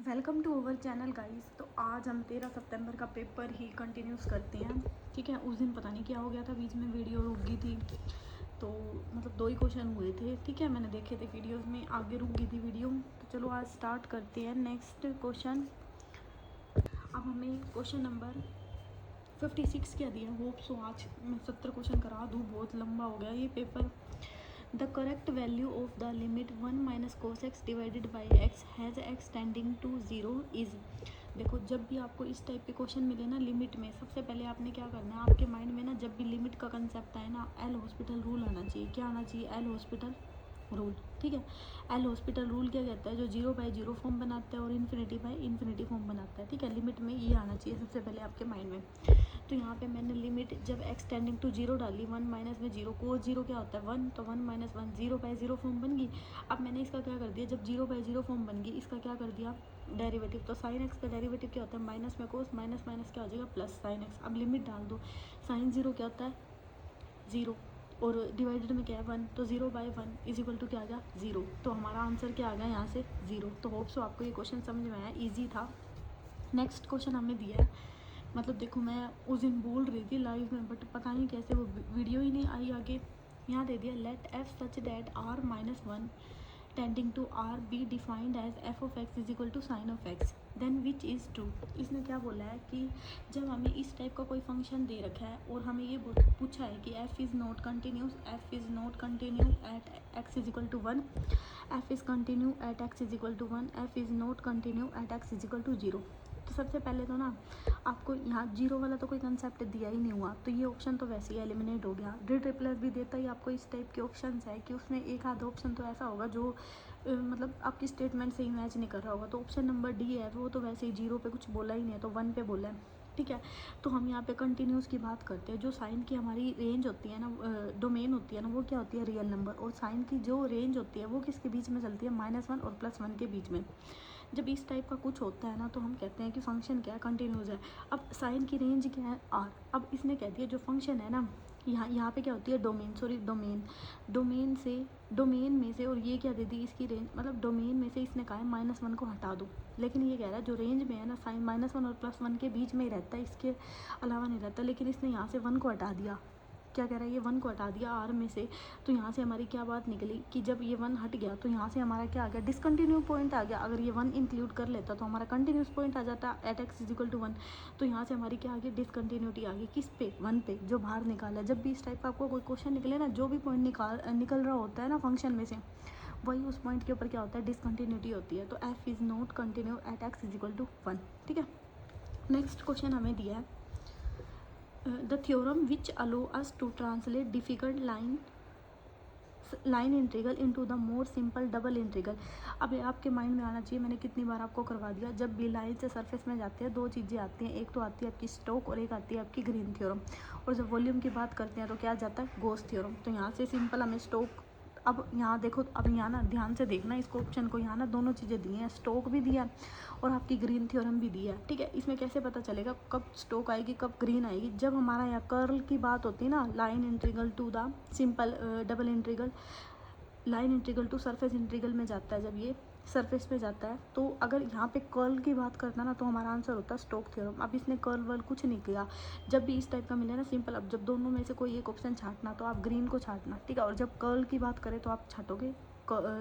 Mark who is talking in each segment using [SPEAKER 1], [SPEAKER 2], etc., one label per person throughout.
[SPEAKER 1] Welcome to our channel guys. तो आज हम 13 सितंबर का पेपर ही कंटिन्यूस करते हैं। ठीक है, उस दिन पता नहीं क्या हो गया था, बीच में वीडियो रुक गई थी। तो मतलब 2 ही क्वेश्चन हुए थे। ठीक है, मैंने देखे थे वीडियोस में, आगे रुक गई थी वीडियो। तो चलो आज स्टार्ट करते हैं नेक्स्ट क्वेश्चन। अब हमें क्वेश्चन नंबर 56 क्या दिया। होप सो आज मैं 70 क्वेश्चन करा दूँ, बहुत लंबा हो गया ये paper. The correct value of the limit 1 minus cos x divided by x has x tending to 0 is। देखो, जब भी आपको इस टाइप के क्वेश्चन मिले ना लिमिट में, सबसे पहले आपने क्या करना है, आपके माइंड में ना जब भी लिमिट का कंसेप्ट आए ना, एल हॉस्पिटल रूल आना चाहिए। क्या आना चाहिए? L hospital rule. ठीक है, एल हॉस्पिटल रूल क्या कहता है? जो 0/0 फॉर्म बनाता है और इन्फिनिटी फॉर्म बनाता है। ठीक है, लिमिट में ये आना चाहिए सबसे पहले आपके माइंड में। तो यहाँ पे मैंने लिमिट जब x टेंडिंग टू 0 डाली, 1 माइनस में 0, कोस 0 क्या होता है 1, तो 1 माइनस 1 0/0 फॉर्म बन गई। अब मैंने इसका क्या कर दिया, जब 0/0 फॉर्म बन गई, इसका क्या कर दिया डेरिवेटिव। तो साइन x का डेरिवेटिव क्या होता है? माइनस में कोस, माइनस माइनस क्या हो जाएगा प्लस साइन x। अब लिमिट डाल दो, साइन 0 क्या होता है 0, और डिवाइडेड में क्या है 1, तो 0/1 इज इक्वल टू क्या आ गया 0। तो हमारा आंसर क्या आ गया यहाँ से 0। तो होप सो आपको ये क्वेश्चन समझ में आया, ईजी था। नेक्स्ट क्वेश्चन हमें दिया है, मतलब देखो मैं उस दिन बोल रही थी लाइव में, बट पता नहीं कैसे वो वीडियो ही नहीं आई आगे। यहाँ दे दिया let F such that r-1 tending to r be defined as F of X is equal to sine of X, then which is true. इसने क्या बोला है कि जब हमें इस टाइप का कोई फंक्शन दे रखा है और हमें ये पूछा है कि f is not continuous at x is equal to 1, f is continue at x is equal to 1, f is not continue at x is equal to 0। तो सबसे पहले तो ना आपको यहाँ 0 वाला तो कोई कंसेप्ट दिया ही नहीं हुआ, तो ये ऑप्शन तो वैसे ही एलिमिनेट हो गया। डी ट्रिपल भी देता ही आपको इस टाइप के ऑप्शन है कि उसमें एक आधा ऑप्शन तो ऐसा होगा जो मतलब आपकी स्टेटमेंट से ही मैच नहीं कर रहा होगा। तो ऑप्शन नंबर डी है वो तो वैसे ही 0 पे कुछ बोला ही नहीं है, तो 1 पे बोला है। ठीक है, तो हम यहाँ पे कंटिन्यूस की बात करते हैं। जो साइन की हमारी रेंज होती है ना, डोमेन होती है ना, वो क्या होती है रियल नंबर। और साइन की जो रेंज होती है वो किसके बीच में चलती है? -1 और +1 के बीच में। जब इस टाइप का कुछ होता है ना, तो हम कहते हैं कि फंक्शन क्या है? कंटिन्यूस है। अब साइन की रेंज क्या है? r। अब इसने कह दिया जो फंक्शन है ना, यहाँ पे क्या होती है डोमेन में से, और ये क्या दे दी इसकी रेंज, मतलब डोमेन में से इसने कहा है -1 को हटा दो। लेकिन ये कह रहा है जो रेंज में है ना, साइन -1 और +1 के बीच में ही रहता है, इसके अलावा नहीं रहता। लेकिन इसने यहाँ से 1 को हटा दिया। क्या कह रहा है? ये 1 को हटा दिया आर में से। तो यहाँ से हमारी क्या बात निकली कि जब ये 1 हट गया तो यहाँ से हमारा क्या आ गया? डिसकंटिन्यू पॉइंट आ गया। अगर ये 1 इंक्लूड कर लेता तो हमारा कंटिन्यूस पॉइंट आ जाता at X is equal to 1। तो यहाँ से हमारी क्या आ गई? डिसकंटिन्यूटी आ गई। किस पे? 1 पे, जो बाहर निकाला। जब भी इस टाइप का आपको कोई क्वेश्चन निकले ना, जो भी पॉइंट निकल रहा होता है ना फंक्शन में से, वही उस पॉइंट के ऊपर क्या होता है? डिसकंटिन्यूटी होती है। तो F is not continue at X is equal to 1। ठीक है, नेक्स्ट क्वेश्चन हमें दिया है the theorem which allow us to translate difficult line integral into the more simple double integral। अब आपके माइंड में आना चाहिए, मैंने कितनी बार आपको करवा दिया, जब भी लाइन से सरफेस में जाते हैं 2 चीज़ें आती हैं, एक तो आती है आपकी स्टोक और एक आती है आपकी ग्रीन थ्योरम। और जब वॉल्यूम की बात करते हैं तो क्या जाता है? Gauss theorem. तो यहाँ से सिंपल हमें स्टोक, अब यहाँ देखो, अब यहाँ ना ध्यान से देखना इसको ऑप्शन को, यहाँ ना दोनों चीज़ें दी हैं, स्टोक भी दिया और आपकी ग्रीन थ्योरम भी दी है। ठीक है, इसमें कैसे पता चलेगा कब स्टोक आएगी कब ग्रीन आएगी? जब हमारा यहाँ कर्ल की बात होती है ना, line integral to the simple double integral, line integral to surface integral में जाता है, जब ये सरफेस पे जाता है, तो अगर यहाँ पे कर्ल की बात करना ना, तो हमारा आंसर होता है स्टोक थ्योरम। अब इसने कर्ल वर्ल कुछ नहीं किया। जब भी इस टाइप का मिले ना सिंपल, अब जब दोनों में से कोई एक ऑप्शन छांटना तो आप ग्रीन को छांटना। ठीक है, और जब कर्ल की बात करें तो आप छाटोगे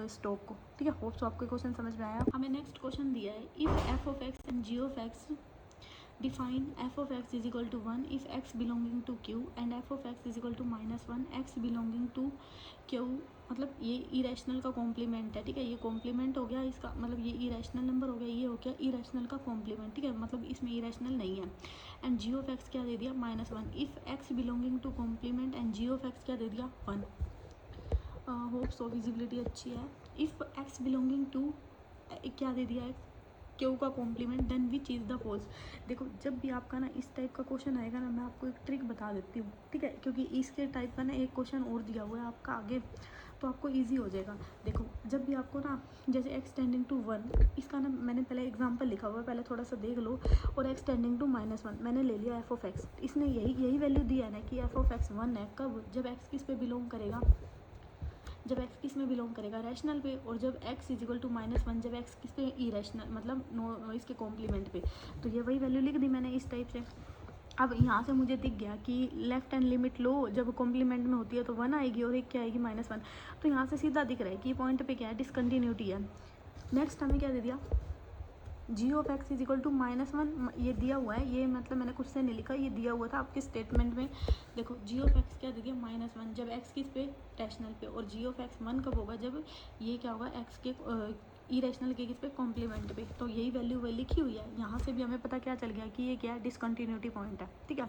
[SPEAKER 1] स्टोक को। ठीक है, होप सो आपको क्वेश्चन समझ में आया। हमें नेक्स्ट क्वेश्चन दिया है, if F of X and G of X define f of x is equal to 1 if x belonging to q and f of x is equal to -1 x belonging to q। मतलब ये irrational का complement है। ठीक है, ये complement हो गया इसका, मतलब ये इरेशनल नंबर हो गया, ये हो गया इरेशनल का कॉम्प्लीमेंट। ठीक है, मतलब इसमें इरेशनल नहीं है। एंड जी ऑफ एक्स क्या दे दिया? -1। If X belonging to complement and G of X क्या दे दिया? 1। होप सो विजिबिलिटी अच्छी है। इफ़ एक्स बिलोंगिंग टू क्या दे दिया है? क्यू का complement, then which is the false. देखो, जब भी आपका ना इस टाइप का क्वेश्चन आएगा ना, मैं आपको एक ट्रिक बता देती हूँ। ठीक है, क्योंकि इसके टाइप का ना एक क्वेश्चन और दिया हुआ है आपका आगे, तो आपको इजी हो जाएगा। देखो, जब भी आपको ना जैसे एक्स टेंडिंग टू 1, इसका ना मैंने पहले एग्जांपल लिखा हुआ है, पहले थोड़ा सा देख लो। और एक्स टेंडिंग टू -1 मैंने ले लिया एफ ऑफ एक्स। इसने यही वैल्यू दी है ना कि एफ ऑफ एक्स 1 है। कब? जब एक्स किस पे बिलोंग करेगा? जब x किस में बिलोंग करेगा, रैशनल पे, और जब x इजिकल टू -1 जब x किस पे, इरेशनल, मतलब नो इसके कॉम्प्लीमेंट पे। तो ये वही वैल्यू लिख दी मैंने इस टाइप से। अब यहाँ से मुझे दिख गया कि लेफ्ट हैंड लिमिट लो जब कॉम्प्लीमेंट में होती है तो 1 आएगी और एक क्या आएगी, -1। तो यहाँ से सीधा दिख रहा है कि पॉइंट पे क्या है, डिसकंटिन्यूटी है। नेक्स्ट हमें क्या दे दिया, g of x is equal to -1, ये दिया हुआ है, ये मतलब मैंने खुद से नहीं लिखा, ये दिया हुआ था आपके स्टेटमेंट में। देखो g ऑफ x क्या दे दिया, -1 जब x किस पे, रैशनल पे, और g ऑफ x 1 कब होगा, जब ये क्या होगा, x के इरेशनल के किस पे, कॉम्प्लीमेंट पे। तो यही वैल्यू वही लिखी हुई है। यहाँ से भी हमें पता क्या चल गया कि ये क्या है, डिसकंटिन्यूटी पॉइंट है, ठीक है।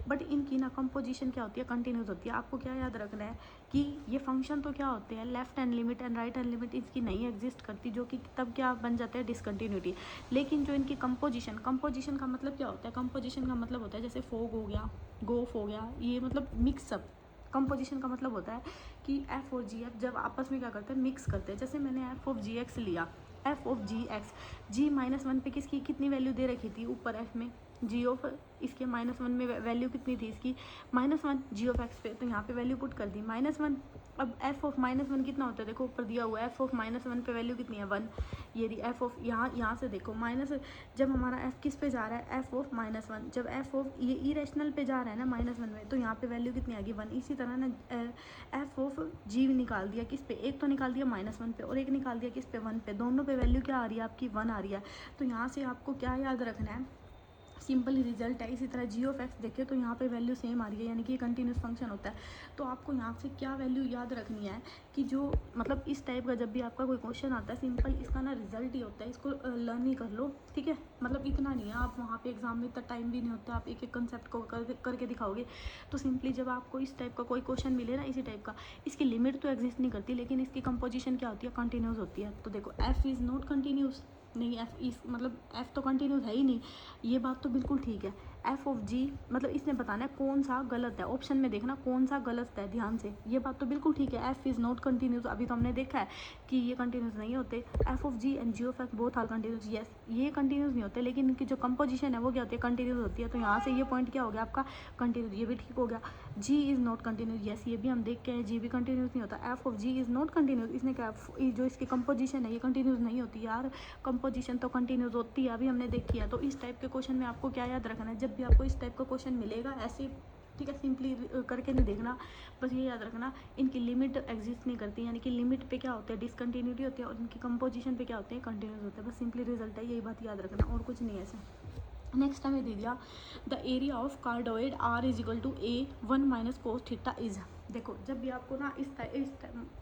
[SPEAKER 1] बट इनकी ना कंपोजिशन क्या होती है, कंटिन्यूस होती है। आपको क्या याद रखना है कि ये फंक्शन तो क्या होते हैं, left hand limit and right hand limit इसकी नहीं एग्जिस्ट करती, जो कि तब क्या बन जाते हैं, डिसकंटिन्यूटी। लेकिन जो इनकी कंपोजिशन का मतलब क्या होता है, कंपोजिशन का मतलब होता है जैसे फोग हो गया, गोफ हो गया, ये मतलब मिक्सअप। कंपोजिशन का मतलब होता है कि एफ और जी एफ जब आपस में क्या करते हैं, मिक्स करते हैं। जैसे मैंने एफ ऑफ जी एक्स लिया, एफ ऑफ जी एक्स, जी -1 पे किसकी कितनी वैल्यू दे रखी थी ऊपर एफ में, जी ऑफ इसके -1 में वैल्यू कितनी थी इसकी, -1 जी ऑफ एक्स पे। तो यहाँ पे वैल्यू पुट कर दी -1। अब एफ ऑफ -1 कितना होता है, देखो ऊपर दिया हुआ है, एफ ऑफ -1 पे वैल्यू कितनी है, 1। ये रही एफ ऑफ, यहाँ से देखो माइनस, जब हमारा एफ किस पे जा रहा है, एफ ऑफ -1, जब एफ ऑफ ये इरेशनल पे जा रहा है ना -1 में, तो यहाँ पे वैल्यू कितनी आएगी, 1। इसी तरह ना एफ ऑफ जी निकाल दिया किस पे, एक तो निकाल दिया -1 पे और एक निकाल दिया किस पे, 1 पे। दोनों पे वैल्यू क्या आ रही है आपकी, 1 आ रही है। तो यहाँ से आपको क्या याद रखना है, सिंपल रिजल्ट है। इसी तरह जी ऑफ एक्स देखें तो यहाँ पे वैल्यू सेम आ रही है, यानी कि कंटिन्यूस फंक्शन होता है। तो आपको यहाँ से क्या वैल्यू याद रखनी है कि जो मतलब इस टाइप का जब भी आपका कोई क्वेश्चन आता है, सिंपल इसका ना रिजल्ट ही होता है, इसको लर्न ही कर लो, ठीक है। मतलब इतना नहीं है, आप वहाँ पे एग्जाम में इतना टाइम भी नहीं होता, आप एक एक कंसेप्ट को करके दिखाओगे। तो सिंपली जब आपको इस टाइप का कोई क्वेश्चन मिले ना इसी टाइप का, इसकी लिमिट तो एग्जिस्ट नहीं करती, लेकिन इसकी कंपोजिशन क्या होती है, कंटिन्यूस होती है। तो देखो एफ इज़ नॉट कंटिन्यूस, नहीं एफ इस मतलब एफ तो कंटिन्यूस है ही नहीं, ये बात तो बिल्कुल ठीक है। एफ ऑफ जी मतलब इसने बताना है कौन सा गलत है, ऑप्शन में देखना कौन सा गलत है ध्यान से, ये बात तो बिल्कुल ठीक है। एफ इज़ नॉट कंटिन्यूस, अभी तो हमने देखा है कि ये कंटिन्यूस नहीं होते। F of G and G of X both are continuous, yes ये कंटिन्यूस नहीं होते, लेकिन इनकी जो कंपोजिशन है वो क्या होती है, कंटिन्यूस होती है। तो यहाँ से ये पॉइंट क्या हो गया आपका, कंटिन्यूस, ये भी ठीक हो गया। जी इज़ नॉट कंटिन्यूस, यस ये भी हम देख के हैं, जी भी कंटिन्यूस नहीं होता। F of G is not continuous, इसने क्या जो इसकी कंपोजिशन है ये कंटिन्यूस नहीं होती यार, कंपोजिशन तो कंटिन्यूस होती है, अभी हमने देखी है। तो इस टाइप के क्वेश्चन में आपको क्या याद रखना है, जब भी आपको इस टाइप का क्वेश्चन मिलेगा ऐसे, ठीक है, सिंपली करके नहीं देखना, बस ये याद रखना इनकी लिमिट एग्जिस्ट नहीं करती, यानी कि लिमिट पे क्या होता है, डिसकंटिन्यूटी होती है, और इनकी कंपोजिशन पे क्या होते हैं, कंटिन्यूस होते हैं। बस सिंपली रिजल्ट है, यही बात याद रखना और कुछ नहीं है ऐसे। नेक्स्ट हमें दे दिया the area of cardioid r is equal to a 1 minus cos theta is. देखो जब भी आपको ना इस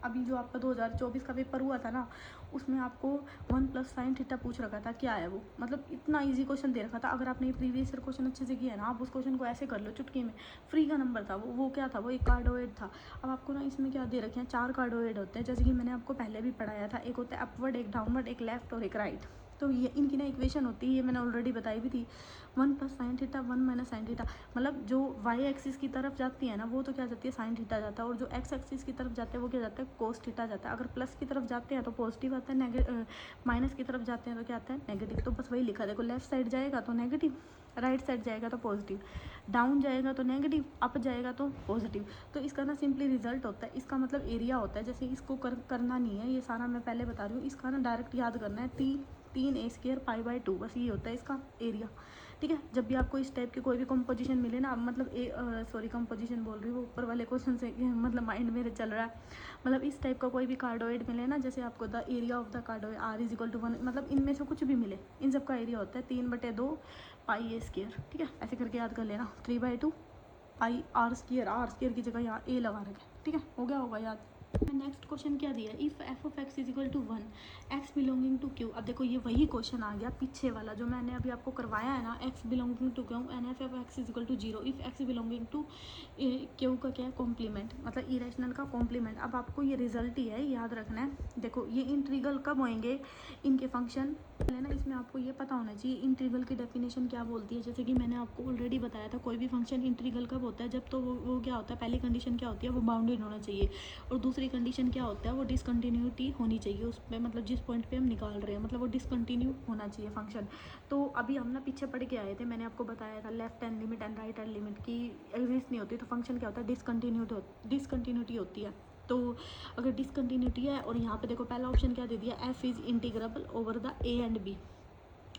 [SPEAKER 1] अभी जो आपका 2024 का पेपर हुआ था ना, उसमें आपको 1 प्लस साइन थीटा पूछ रखा था, क्या है वो, मतलब इतना इजी क्वेश्चन दे रखा था। अगर आपने प्रीवियस ईयर क्वेश्चन अच्छे से किया है ना, आप उस क्वेश्चन को ऐसे कर लो चुटकी में, फ्री का नंबर था वो क्या था, वो एक कार्डोइड था। अब आपको ना इसमें क्या दे रखे हैं, 4 कार्डोइड होते हैं, जैसे कि मैंने आपको पहले भी पढ़ाया था, एक होता है अपवर्ड, एक डाउनवर्ड, एक लेफ्ट और एक राइट। तो ये इनकी ना इक्वेशन होती है, ये मैंने ऑलरेडी बताई भी थी, 1 plus sine theta 1 minus sine theta. मतलब जो वाई एक्सिस की तरफ जाती है ना वो तो क्या जाती है, साइन थीटा जाता है, और जो एक्स एक्सिस की तरफ जाते हैं वो क्या जाता है, कोस थीटा जाता है। अगर प्लस की तरफ जाते हैं तो पॉजिटिव आता है, माइनस की तरफ जाते हैं तो क्या आता है, नेगेटिव। तो बस वही लिखा, देखो लेफ्ट साइड जाएगा तो नेगेटिव, राइट साइड जाएगा तो पॉजिटिव, डाउन जाएगा तो नेगेटिव, अप जाएगा तो पॉजिटिव। तो इसका ना सिंपली रिजल्ट होता है, इसका मतलब एरिया होता है। जैसे इसको करना नहीं है, ये सारा मैं पहले बता रही हूँ, इसका ना डायरेक्ट याद करना है, 3a² π/2, बस ये होता है इसका एरिया, ठीक है। जब भी आपको इस टाइप की कोई भी कंपोजिशन मिले ना, मतलब कंपोजिशन बोल रही हूँ, ऊपर वाले क्वेश्चन से मतलब माइंड मेरे चल रहा है, मतलब इस टाइप का कोई भी कार्डोइड मिले ना, जैसे आपको the area of the cardioid r is equal to 1, मतलब इनमें से कुछ भी मिले, इन सब का एरिया होता है 3/2 πa², ठीक है। ऐसे करके याद कर लेना, 3/2 πr², r² की जगह यहाँ a लगा रखे, ठीक है, हो गया होगा याद। नेक्स्ट क्वेश्चन क्या दिया, if F of X is equal to 1 X belonging to Q. अब देखो ये वही क्वेश्चन आ गया पीछे वाला जो मैंने अभी आपको करवाया है ना, X belonging to Q and F of X is equal to 0 if X belonging to Q का क्या है, कॉम्प्लीमेंट, मतलब इरेशनल का कॉम्प्लीमेंट। अब आपको ये रिजल्ट ही है, याद रखना है। देखो ये इंटीग्रल कब होंगे इनके फंक्शन है ना, इसमें आपको ये पता होना चाहिए इंटीग्रल की डेफिनेशन क्या बोलती है। जैसे कि मैंने आपको ऑलरेडी बताया था, कोई भी फंक्शन इंटीग्रल कब होता है, जब तो वो क्या होता है, पहली कंडीशन क्या होती है, वो बाउंडेड होना चाहिए, और दूसरी कंडीशन क्या होता है, वो डिसकंटिन्यूटी होनी चाहिए उस पर, मतलब जिस पॉइंट पे हम निकाल रहे हैं, मतलब वो डिसकंटिन्यू होना चाहिए फंक्शन। तो अभी हम ना पीछे पढ़ के आए थे, मैंने आपको बताया था left hand limit and right hand limit की एग्जिस्ट नहीं होती, तो फंक्शन क्या होता है, डिसकंटिन्यूटी होती है। तो अगर डिसकंटिन्यूटी है और यहाँ पे देखो पहला ऑप्शन क्या दे दिया, F is integrable over the A and B,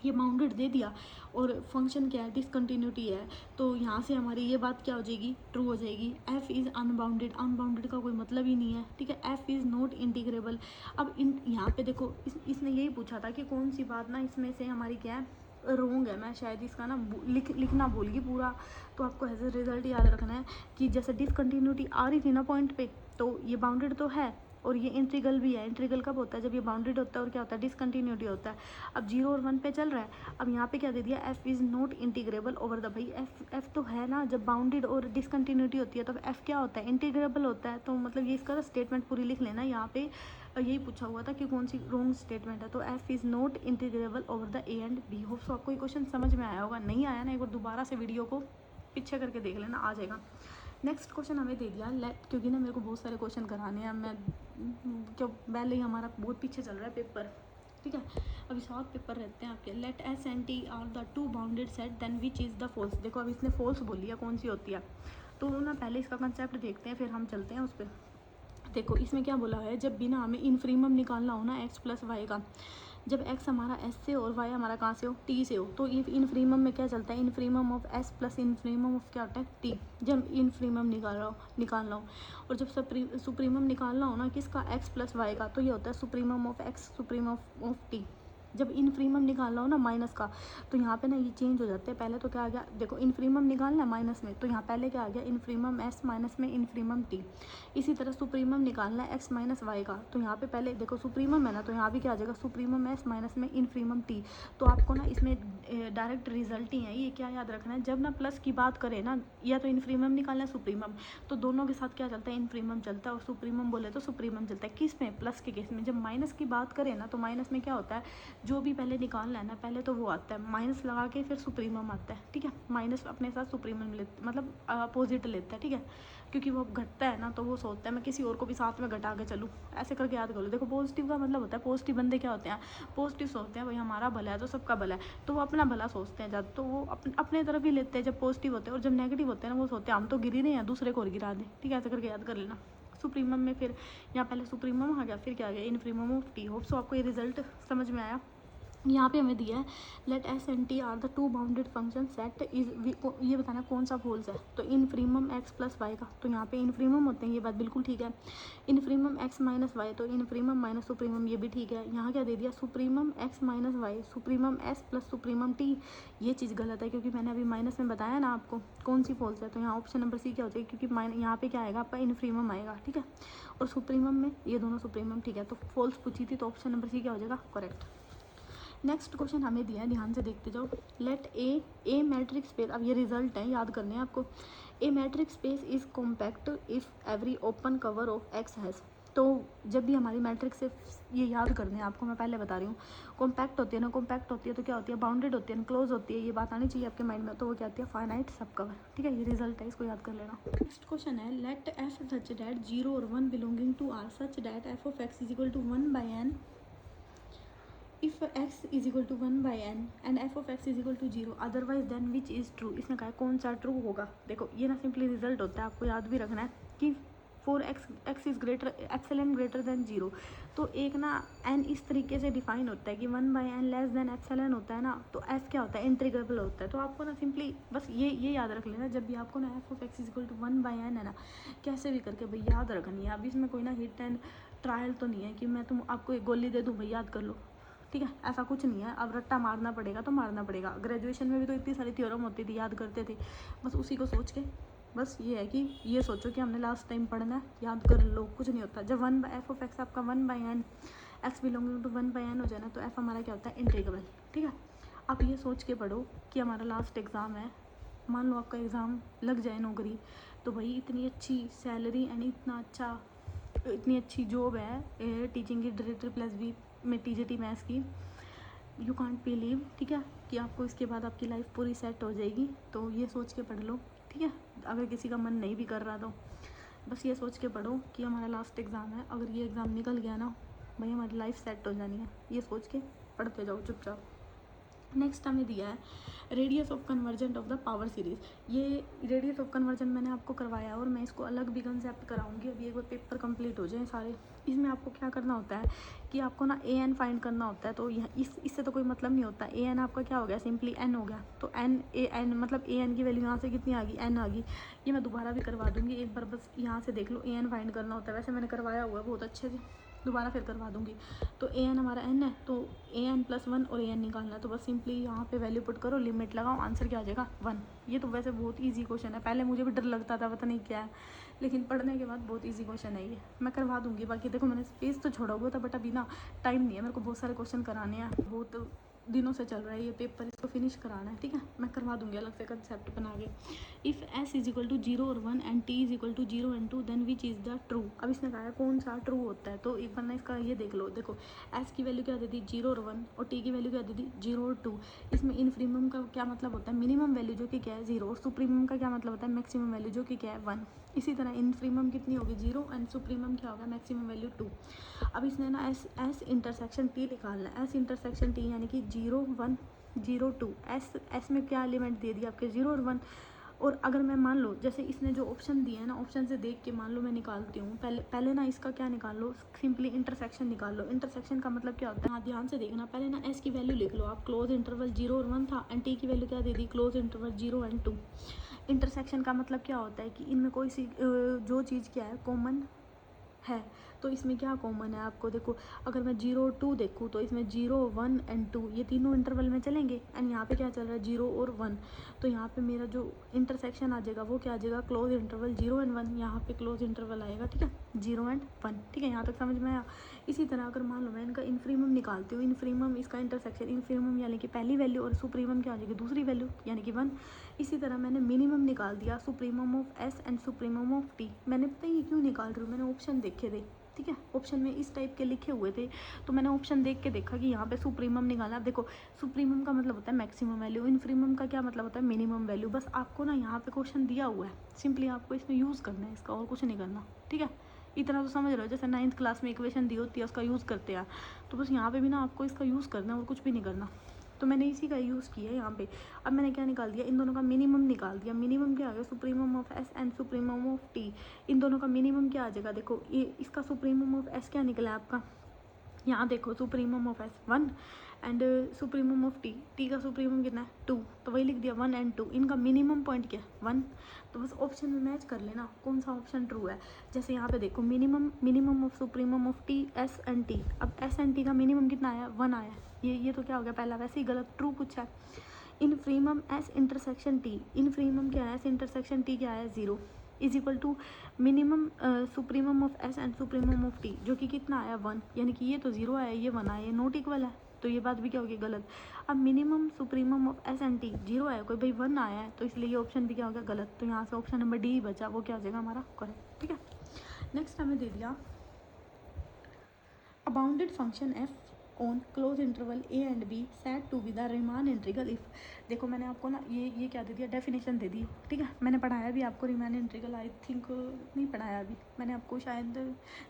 [SPEAKER 1] ये बाउंडेड दे दिया और फंक्शन क्या है, डिसकंटिन्यूटी है, तो यहाँ से हमारी ये बात क्या हो जाएगी, ट्रू हो जाएगी। एफ इज़ अनबाउंडेड, अनबाउंडेड का कोई मतलब ही नहीं है, ठीक है। F is not integrable. अब इन यहाँ पे देखो इसने यही पूछा था कि कौन सी बात ना इसमें से हमारी क्या है, रोंग है। मैं शायद इसका ना लिखना भूल गई पूरा, तो आपको एज ए रिजल्ट याद रखना है कि जैसे डिसकंटिन्यूटी आ रही थी ना पॉइंट पे, तो ये बाउंडेड तो है और ये इंट्रीगल भी है। इंट्रीगल कब होता है, जब ये बाउंडेड होता है और क्या होता है, डिसकंटिन्यूटी होता है। अब 0 और 1 पे चल रहा है। अब यहाँ पे क्या दे दिया, F is not integrable over the, भाई एफ तो है ना, जब बाउंडेड और डिसकंटिन्यूटी होती है तो एफ क्या होता है, इंटीग्रेबल होता है। तो मतलब ये इसका स्टेटमेंट पूरी लिख लेना, यहाँ पे यही पूछा हुआ था कि कौन सी रॉन्ग स्टेटमेंट है। तो F is not integrable over the A and B. Hope so आपको ये क्वेश्चन समझ में आया होगा, नहीं आया ना एक बार दोबारा से वीडियो को पीछे करके देख लेना, आ जाएगा। नेक्स्ट क्वेश्चन हमें दे दिया लेट, क्योंकि ना मेरे को बहुत सारे क्वेश्चन कराने हैं, मैं क्यों पहले ही हमारा बहुत पीछे चल रहा है पेपर, ठीक है। अभी 7 पेपर रहते हैं आपके। Let S and T are the two bounded set then which is the false. देखो अब इसने फॉल्स बोली है, कौन सी होती है, तो ना पहले इसका कंसेप्ट देखते हैं फिर हम चलते हैं उस पर। देखो इसमें क्या बोला है, जब भी ना हमें इनफ्रीमम निकालना हो ना एक्स प्लस वाई का, जब x हमारा s से और y हमारा कहाँ से हो, t से हो, तो ये इनफ्रीमम में क्या चलता है, इनफ्रीमम ऑफ s प्लस इनफ्रीमम ऑफ क्या होता है, t। जब इनफ्रीमम निकालना हो और जब सुप्रीमम निकालना हो ना किसका, x प्लस वाई का, तो ये होता है supremum of x supremum of t। जब इनफ्रीमम निकालना हो ना माइनस का, तो यहाँ पे ना ये चेंज हो जाते हैं। पहले तो क्या आ गया, देखो इनफ्रीमम निकालना है माइनस में, तो यहाँ पहले क्या आ गया, इनफ्रीमम s माइनस में इनफ्रीमम t। इसी तरह सुप्रीमम निकालना है x माइनस वाई का, तो यहाँ पे पहले देखो सुप्रीमम है ना, तो यहाँ भी क्या आ जाएगा, सुप्रीमम s माइनस में इनफ्रीमम t। तो आपको ना इसमें डायरेक्ट रिजल्ट ही है, ये क्या याद रखना है, जब ना प्लस की बात करें ना, या तो इनफ्रीमम निकालना है सुप्रीमम, तो दोनों के साथ क्या चलता है, इनफ्रीमम चलता है, और सुप्रीमम बोले तो सुप्रीमम चलता है। किस में, प्लस के केस में। जब माइनस की बात करें ना, तो माइनस में क्या होता है, जो भी पहले निकालना है ना, पहले तो वो आता है माइनस लगा के फिर सुप्रीमम आता है, ठीक है। माइनस अपने साथ सुप्रीमम लेते, मतलब अपोजिट लेता है, ठीक है, क्योंकि वो घटता है ना, तो वो सोचता है मैं किसी और को भी साथ में घटा के चलूँ, ऐसे करके याद कर लो। देखो पॉजिटिव का मतलब होता है, पॉजिटिव बंदे क्या होते हैं, पॉजिटिव सोचते हैं भाई हमारा भला है तो सबका भला है, तो वो अपना भला सोचते हैं ज़्यादा, तो वो अपने तरफ ही लेते हैं जब पॉजिटिव होते हैं। और जब नेगेटिव होते हैं ना, वो सोचते हैं हम तो गिर ही नहीं हैं, दूसरे को और गिरा दें, ठीक है, ऐसे करके याद कर लेना। सुप्रीमम में फिर यहाँ पहले सुप्रीमम आ गया, फिर क्या आ गया, इनफ्रीमम ऑफ टी। होप सो आपको ये रिजल्ट समझ में आया। यहाँ पे हमें दिया है let S and T are the two bounded function set is, ये बताना कौन सा फॉल्स है, तो इनफ्रीमम एक्स प्लस वाई का, तो यहाँ पे इनफ्रीमम होते हैं, ये बात बिल्कुल ठीक है। इनफ्रीमम एक्स माइनस वाई, तो इनफ्रीमम माइनस सुप्रीमम, ये भी ठीक है। यहाँ क्या दे दिया, supremum X minus Y supremum S plus supremum T, ये चीज़ गलत है, क्योंकि मैंने अभी माइनस में बताया ना आपको कौन सी फॉल्स है, तो यहाँ ऑप्शन नंबर सी क्या हो जाएगी, क्योंकि यहाँ पे क्या आएगा आपका, इनफ्रीमम आएगा, ठीक है। और सुप्रीमम में ये दोनों सुप्रीमम, ठीक है, तो फॉल्स पूछी थी, तो ऑप्शन नंबर सी क्या हो जाएगा, करेक्ट। नेक्स्ट क्वेश्चन हमें दिया है, ध्यान से देखते जाओ। लेट ए मैट्रिक्स स्पेस, अब ये रिजल्ट है, याद करने हैं आपको। A metric space is compact if every open cover of X has, तो जब भी हमारी मैट्रिक्स से, ये याद करने हैं आपको, मैं पहले बता रही हूँ, कॉम्पैक्ट होती है ना, कॉम्पैक्ट होती है तो क्या होती है, बाउंडेड होती है, क्लोज होती है, ये बात आनी चाहिए आपके माइंड में, तो वो क्या होती है, फाइनाइट सब कवर, ठीक है, ये रिजल्ट है, इसको याद कर लेना। नेक्स्ट क्वेश्चन है लेट एफ सच डैट 0 और 1 belonging to R such that F of X is equal to 1/n if x is equal to 1/n and f of x is equal to 0 otherwise then which is true। इसने कहा कौन सा true होगा। देखो ये ना simply result होता है, आपको याद भी रखना है कि for x is greater epsilon greater than 0, तो एक ना n इस तरीके से डिफाइन होता है कि 1/n लेस देन एप्सिलॉन होता है ना, तो f क्या होता है, इंटीग्रेबल होता है। तो आपको ना सिंपली बस ये याद रख लेना, जब भी आपको ना f of x is equal to 1/n है ना, कैसे भी करके भाई याद रखनी है। अब इसमें कोई ना हिट एंड ट्रायल तो नहीं है कि मैं तुम आपको एक गोली दे दूँ भाई याद कर लो, ठीक है, ऐसा कुछ नहीं है। अब रट्टा मारना पड़ेगा तो मारना पड़ेगा। ग्रेजुएशन में भी तो इतनी सारी थ्योरम होती थी, याद करते थे, बस उसी को सोच के, बस ये है कि ये सोचो कि हमने लास्ट टाइम पढ़ना है, याद कर लो, कुछ नहीं होता। जब एफ ऑफ एक्स आपका 1/n x belonging to 1/n हो जाए ना, तो एफ हमारा क्या होता है, इंटीग्रेबल, ठीक है। आप ये सोच के पढ़ो कि हमारा लास्ट एग्ज़ाम है, मान लो आपका एग्ज़ाम लग जाए नौकरी, तो भाई इतनी अच्छी सैलरी एंड इतनी अच्छी जॉब है टीचिंग की BBB में TGT मैथ्स की, यू कांट बिलीव, ठीक है, कि आपको इसके बाद आपकी लाइफ पूरी सेट हो जाएगी। तो ये सोच के पढ़ लो, ठीक है। अगर किसी का मन नहीं भी कर रहा तो बस ये सोच के पढ़ो कि हमारा लास्ट एग्ज़ाम है, अगर ये एग्ज़ाम निकल गया ना भाई हमारी लाइफ सेट हो जानी है, ये सोच के पढ़ते जाओ चुपचाप। नेक्स्ट हमें दिया है radius of convergent of the power series. ये रेडियस ऑफ कन्वर्जन मैंने आपको करवाया और मैं इसको अलग भी कंसेप्ट कराऊंगी। अभी एक बार पेपर कंप्लीट हो जाए सारे। इसमें आपको क्या करना होता है कि आपको ना ए एन फाइंड करना होता है। तो यह इससे तो कोई मतलब नहीं होता। ए एन आपका क्या हो गया, सिंपली एन हो गया। तो एन ए एन मतलब ए एन की वैल्यू यहाँ से कितनी आ गई, एन आ गई। ये मैं दोबारा भी करवा दूँगी, एक बार बस यहाँ से देख लो। ए एन फाइंड करना होता है, वैसे मैंने करवाया हुआ है बहुत अच्छे से, दोबारा फिर करवा दूँगी। तो ए एन हमारा एन है, तो ए एन प्लस 1 और ए एन निकालना है। तो बस सिंपली यहाँ पे वैल्यू पुट करो, लिमिट लगाओ, आंसर क्या आ जाएगा 1। ये तो वैसे बहुत इजी क्वेश्चन है, पहले मुझे भी डर लगता था पता नहीं क्या है, लेकिन पढ़ने के बाद बहुत इजी क्वेश्चन है ये, मैं करवा दूँगी। बाकी देखो मैंने स्पेस तो छोड़ा हुआ था, बट अभी ना टाइम नहीं है मेरे को, बहुत सारे क्वेश्चन कराने हैं, बहुत दिनों से चल रहा है ये पेपर, इसको फिनिश कराना है, ठीक है। मैं करवा दूँगी अलग से कंसेप्ट बना के। If S is equal to 0 और 1 and T is equal to 0 and 2 then which is the true. अब इसने कहा है कौन सा ट्रू होता है। तो एक बार ना इसका ये देख लो। देखो एस की वैल्यू क्या दे दी 0 और 1, और टी की वैल्यू क्या दे दी 0 और 2। इसमें इनफ्रीमम का क्या मतलब होता है, मिनिमम वैल्यू जो कि क्या है 0, और सुप्रीमम का क्या मतलब होता है, मैक्सिमम वैल्यू जो कि क्या है 1। इसी तरह इनफ्रीमम कितनी होगी 0 एंड सुप्रीमम क्या होगा, मैक्सिमम वैल्यू 2। अब इसने ना एस इंटरसेक्शन टी निकालना है। एस इंटरसेक्शन टी यानी कि 0 1 0 2। एस में क्या एलिमेंट दे दिया आपके 0 और 1। और अगर मैं मान लो जैसे इसने जो ऑप्शन दिए हैं ना, ऑप्शन से देख के मान लो मैं निकालती हूँ। पहले ना इसका क्या निकाल लो, सिंपली इंटरसेक्शन निकाल लो। इंटरसेक्शन का मतलब क्या होता है, हाँ ध्यान से देखना। पहले ना एस की वैल्यू लिख लो आप, क्लोज इंटरवल 0 और 1 था, एंड टी की वैल्यू क्या दे दी, क्लोज इंटरवल 0 एंड 2। इंटरसेक्शन का मतलब क्या होता है कि इनमें कोई सी जो चीज़ क्या है कॉमन है। तो इसमें क्या कॉमन है आपको, देखो अगर मैं 0 और 2 देखूँ तो इसमें 0 1 एंड 2 ये तीनों इंटरवल में चलेंगे, एंड यहाँ पे क्या चल रहा है 0 और 1। तो यहाँ पे मेरा जो इंटरसेक्शन आ जाएगा वो क्या आ जाएगा, क्लोज इंटरवल 0 एंड 1। यहाँ पे क्लोज इंटरवल आएगा, ठीक है, 0 एंड 1, ठीक है, यहाँ तक समझ में आया। इसी तरह अगर मान लो मैं इनका इनफ्रीमम निकालती हूँ, इनफ्रीमम इसका इंटरसेक्शन, इनफ्रीमम यानी कि पहली वैल्यू, और सुप्रीमम क्या आ जाएगी दूसरी वैल्यू यानी कि 1। इसी तरह मैंने मिनिमम निकाल दिया, supremum of S and supremum of T. मैंने पता ही क्यों निकाल रही हूँ, मैंने ऑप्शन देखे थे, ठीक है, ऑप्शन में इस टाइप के लिखे हुए थे, तो मैंने ऑप्शन देख के देखा कि यहाँ पे सुप्रीमम निकाला। अब देखो सुप्रीमम का मतलब होता है मैक्सिमम वैल्यू, इनफ्रीमम का क्या मतलब होता है मिनिमम वैल्यू। बस आपको ना यहाँ पे क्वेश्चन दिया हुआ है, सिंपली आपको इसमें यूज़ करना है इसका, और कुछ नहीं करना, ठीक है। इतना तो समझ रहे हो, जैसे 9th क्लास में इक्वेशन दी होती है उसका यूज़ करते हैं, तो बस यहाँ पे भी ना आपको इसका यूज़ करना है और कुछ भी नहीं करना। तो मैंने इसी का यूज़ किया है यहाँ पे। अब मैंने क्या निकाल दिया, इन दोनों का मिनिमम निकाल दिया। मिनिमम क्या आ गया, supremum of S and supremum of T. इन दोनों का मिनिमम क्या आ जाएगा, देखो ये इसका सुप्रीमम ऑफ एस क्या निकला आपका, यहाँ देखो supremum of S 1 and supremum of T का सुप्रीमम कितना है 2, तो वही लिख दिया 1 एंड 2। इनका मिनिमम पॉइंट क्या है 1। तो बस ऑप्शन में मैच कर लेना कौन सा ऑप्शन ट्रू है। जैसे यहाँ पे देखो minimum of supremum of T S and T. अब एस एंड टी का मिनिमम कितना आया 1 आया, ये तो क्या हो गया पहला, वैसे ही गलत, ट्रू पूछा है। Infimum S intersection T, infimum क्या है, एस इंटरसेक्शन टी क्या है 0 is equal to minimum supremum of S and supremum of T, जो कि कितना आया 1, यानी कि ये तो 0 आया, ये 1 आया, ये नॉट इक्वल है, तो ये बात भी क्या होगी गलत। अब minimum supremum of S and T 0 आया, कोई भाई 1 आया है, तो इसलिए ये ऑप्शन भी क्या हो गया गलत। तो यहाँ से ऑप्शन नंबर डी बचा, वो क्या हो जाएगा हमारा करेक्ट, ठीक है। नेक्स्ट हमें दे दिया a bounded function f on close interval a and b said to be the Riemann integral if। देखो मैंने आपको ना ये क्या दे दिया, डेफिनेशन दे दी, ठीक है। मैंने पढ़ाया भी आपको Riemann इंटीग्रल, आई थिंक नहीं पढ़ाया अभी मैंने आपको, शायद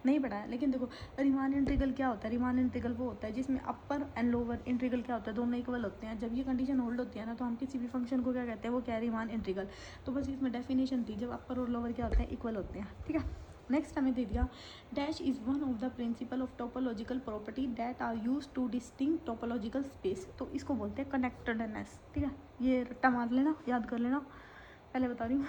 [SPEAKER 1] नहीं पढ़ाया। लेकिन देखो Riemann इंटीग्रल क्या होता है, Riemann इंटीग्रल वो होता है जिसमें अपर एंड लोअर इंटीग्रल क्या होता है, दोनों इक्वल होते हैं। जब ये कंडीशन होल्ड होती है ना, तो हम किसी भी फंक्शन को क्या कहते हैं, वो क्या है Riemann इंटीग्रल। तो बस इसमें डेफिनेशन थी, जब अपर और लोअर क्या होते हैं इक्वल होते हैं, ठीक है। नेक्स्ट हमें दे दिया dash is one of the principal of topological property that are use to distinguish topological space. तो इसको बोलते हैं कनेक्टेडनेस, ठीक है। ये रट्टा मार लेना, याद कर लेना, पहले बता रही हूँ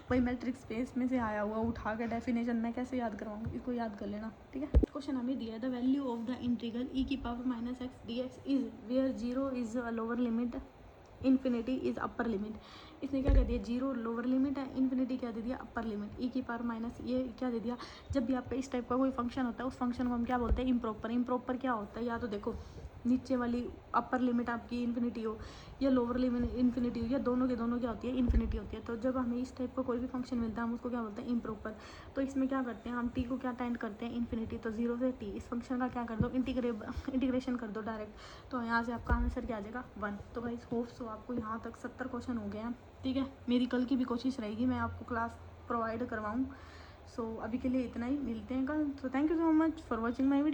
[SPEAKER 1] भाई मैट्रिक्स स्पेस में से आया हुआ उठा के डेफिनेशन मैं कैसे याद करवाऊँगी, इसको याद कर लेना, ठीक है। क्वेश्चन हमें दिया है the value of the integral e की power minus x d x is where 0 is a lower limit, infinity is upper limit. इसने क्या कह दिया, 0 लोअर लिमिट है, इन्फिनिटी क्या दे दिया अपर लिमिट, ई की पावर माइनस ये क्या दे दिया। जब भी आपका इस टाइप का कोई फंक्शन होता है, उस फंक्शन को हम क्या बोलते हैं इम्प्रॉपर। इम्प्रॉपर क्या होता है, या तो देखो नीचे वाली अपर लिमिट आपकी इन्फिनिटी हो या लोअर लिमिट इन्फिनिटी हो, या दोनों के दोनों क्या होती है इन्फिनिटी होती है। तो जब हमें इस टाइप का कोई भी फंक्शन मिलता है हम उसको क्या बोलते हैं इम्प्रॉपर। तो इसमें क्या करते हैं हम टी को क्या टेंड करते हैं इन्फिनिटी, तो 0 से टी इस फंक्शन का क्या कर दो इंटीग्रेशन कर दो डायरेक्ट, तो यहाँ से आपका आंसर क्या आ जाएगा 1। तो भाई होप सो आपको यहाँ तक 70 क्वेश्चन हो गए हैं, ठीक है। मेरी कल की भी कोशिश रहेगी मैं आपको क्लास प्रोवाइड करवाऊँ। सो अभी के लिए इतना ही, मिलते हैं कल। So thank you so much for watching my video.